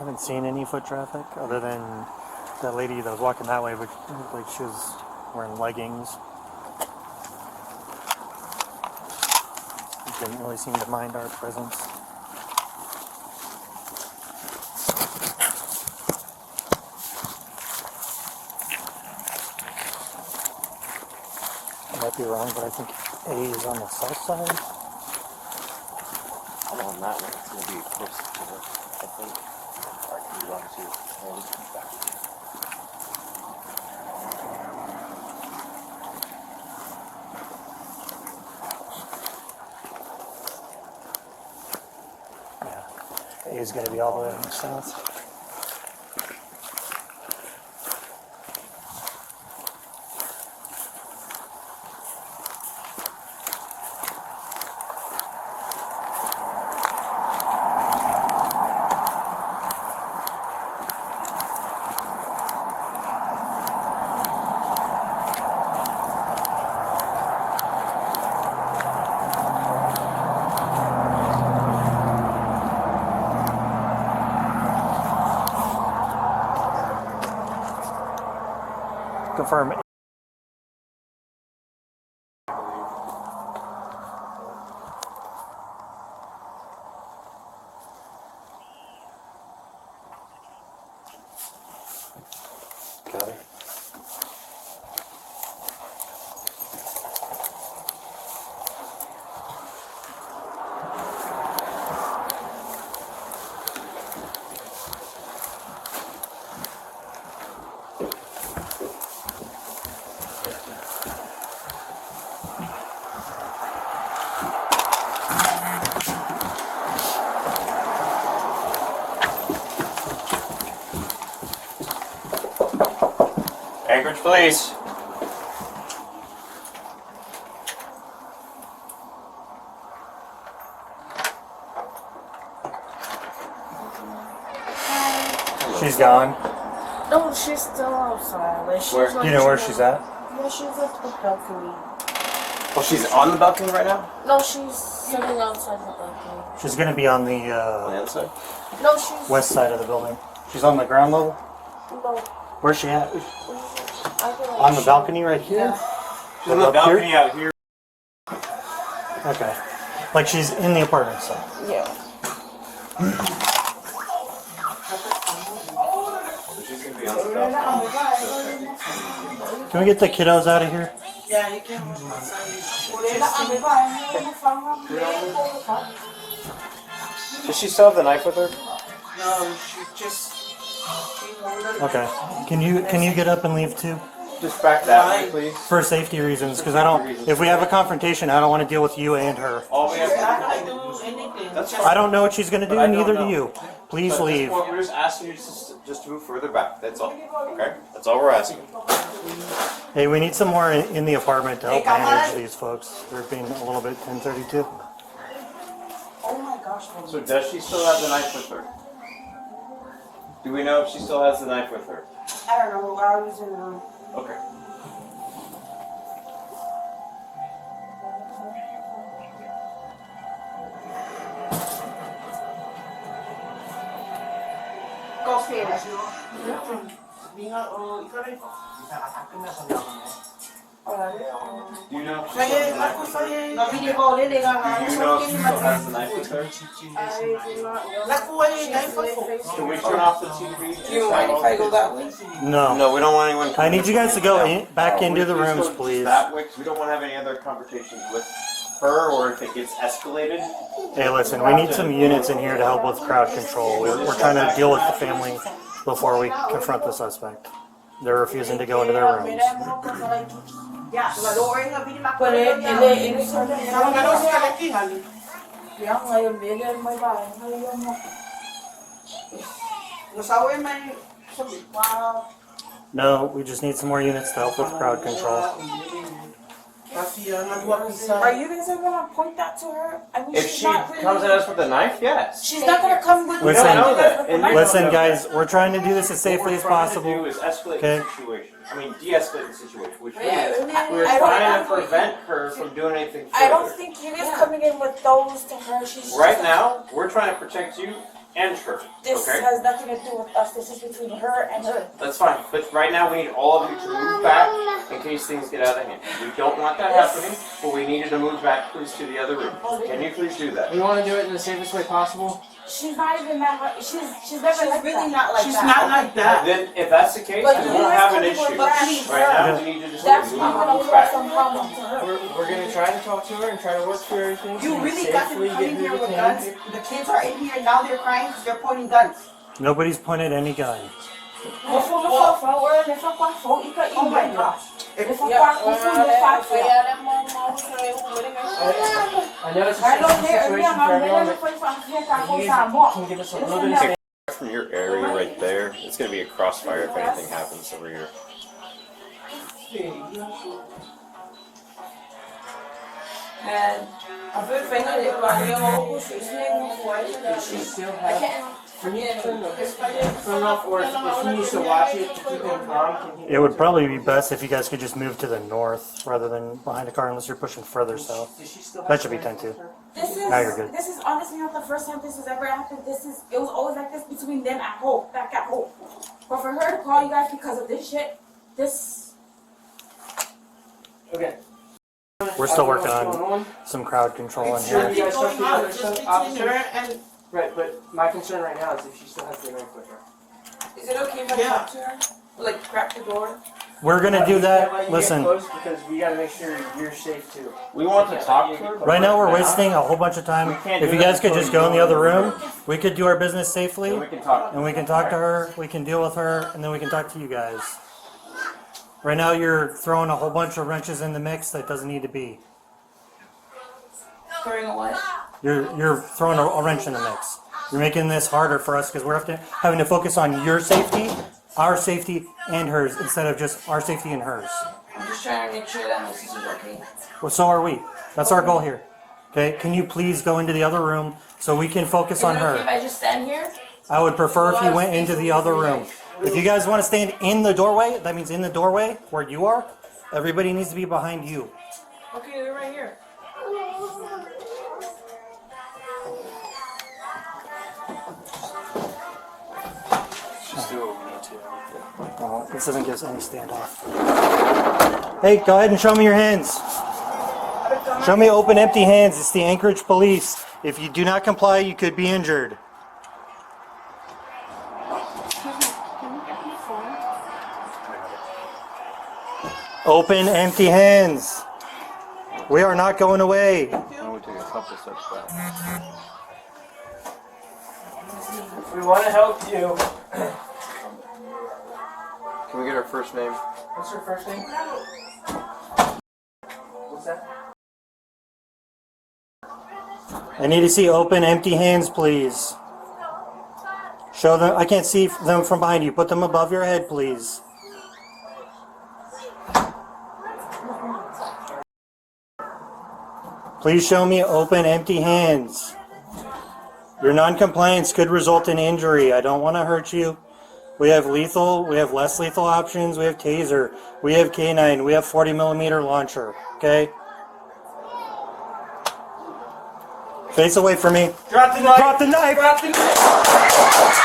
haven't seen any foot traffic other than that lady that was walking that way, but looked like she was wearing leggings. Didn't really seem to mind our presence. I might be wrong, but I think A is on the south side. I'm on that one. It's going to be close to it, I think. Or can you run to back? Yeah, A is going to be all the way on the south. Confirm. Got it. Anchorage Police. She's gone. No, she's still outside. Like, she's Where? like, You know where she's at? Yeah, she's at the balcony. Oh, she's on the balcony right now? No, she's sitting outside the balcony. She's going to be on On the the other side? No, she's... west side of the building. She's on the ground level? No. Where's she at? I feel like On the balcony right here? Yeah. She's on the balcony out here. Okay. Like she's in the apartment, so. Yeah. She's going to be on the balcony. Can we get the kiddos out of here? Yeah, you can. Does she still have the knife with her? No, she just... Okay. Can you get up and leave too? Just back that way, please. For safety reasons, because I don't. If we have a confrontation, I don't want to deal with you and her. All we have to That's fine. I don't know what she's going to do, But I don't neither know. do you. Please So at this leave. point, we're just asking you just to move further back. That's all. Okay? That's all we're asking. Hey, we need some more in the apartment to help manage these folks. They're being a little bit 1032. Oh my gosh. So does she still have the knife with her? Do we know if she still has the knife with her? I don't know. I was in the room. Okay. Go upstairs. Do you know if she still has the knife with her? Do you know if she still has the knife with her? Can we turn off the TV? Do you mind if I go that way? No. No, we don't want anyone. I need you guys to go back into the rooms, please. That way, 'cause we don't want to have any other confrontations with her, or if it gets escalated. Hey, listen, we need some units in here to help with crowd control. We're trying to deal with the family before we confront the suspect. They're refusing to go into their rooms. Pero él kaya ngayon, bigyan may bahay. Ngayon mo. Nasaway may sabi. Wow. No, we just need some more units to help with crowd control. Are you guys ever gonna point that to her? I mean, If she's she not really, comes at us with a knife, yes. she's not gonna come with Listen. We don't know that. And we Listen, don't know guys, that. we're trying to do this as What safely we're as trying possible. to do is escalate Okay. the situation. I mean, de-escalate the situation, which means Yeah, we're I don't trying to know. prevent her from doing anything further. I don't think you guys coming in with those to her. She's Right now, we're trying to protect you and her. This Okay? has nothing to do with us. This is between her and her. That's fine. But right now we need all of you to move back in case things get out of hand. We don't want that happening, but we need you to move back, please, to the other room. Can you please do that? We want to do it in the safest way possible. She's not even that. She's never like really that. not like She's that. not like that. Then, if that's the case, But we you won't guys have an come issue. with that. Right now, we need you to just That's move not gonna cause back. some problem to her. We're gonna try to talk to her and try to work through everything. so You we really got safely them coming get here her with detained. guns. The kids are in here now. They're crying because they're pointing guns. Nobody's pointed any gun. Oh my gosh. I know it's a stressful situation for everyone, but you guys can give us a little bit of space. From your area right there, it's going to be a crossfire if anything happens over here. And I feel offended Does she still have free turn off, or if she needs to watch it to keep him calm? Can he? It would probably be best if you guys could just move to the north rather than behind a car unless you're pushing further south. Does she still have That should be free 10 too. turn? Now you're good. This is honestly not the first time this has ever happened. It was always like this between them at home, back at home. But for her to call you guys because of this shit, this. Okay. We're still working What's going on some crowd control in Sure, here. you guys talk to each other, so officer. and Right, but my concern right now is if she still has the knife with her. is it okay if I talk to her? Like crack the door? We're gonna do Can't that. let you Listen, get close because we gotta make sure you're safe too. We want to talk to her. right now we're wasting a whole bunch of time. If you guys could just go in the other room, we could do our business safely, Then we can talk. and we can talk to her, we can deal with her, and then we can talk to you guys. Right now you're throwing a whole bunch of wrenches in the mix that doesn't need to be. Throwing a what? You're throwing a wrench in the mix. You're making this harder for us because we're having to focus on your safety, our safety, and hers instead of just our safety and hers. I'm just trying to make sure that my sister's okay. Well, so are we. That's our goal here. Okay, can you please go into the other room so we can focus Is on it okay if her? I just stand here? I would prefer if you went into the other room. If you guys want to stand in the doorway, that means in the doorway where you are, everybody needs to be behind you. Okay, they're right here. Oh, this doesn't give us any standoff. Hey, go ahead and show me your hands. Show me open, empty hands. It's the Anchorage Police. If you do not comply, you could be injured. Open, empty hands. We are not going away. Why don't we take a couple steps back? We want to help you. Can we get her first name? What's her first name? What's that? I need to see open, empty hands, please. Show them. I can't see them from behind you. Put them above your head, please. Please show me open, empty hands. Your non-compliance could result in injury. I don't want to hurt you. We have lethal, we have less lethal options, we have taser, we have K9, we have 40mm launcher, okay? Face away from me. Drop the knife! Drop the knife! Drop the knife!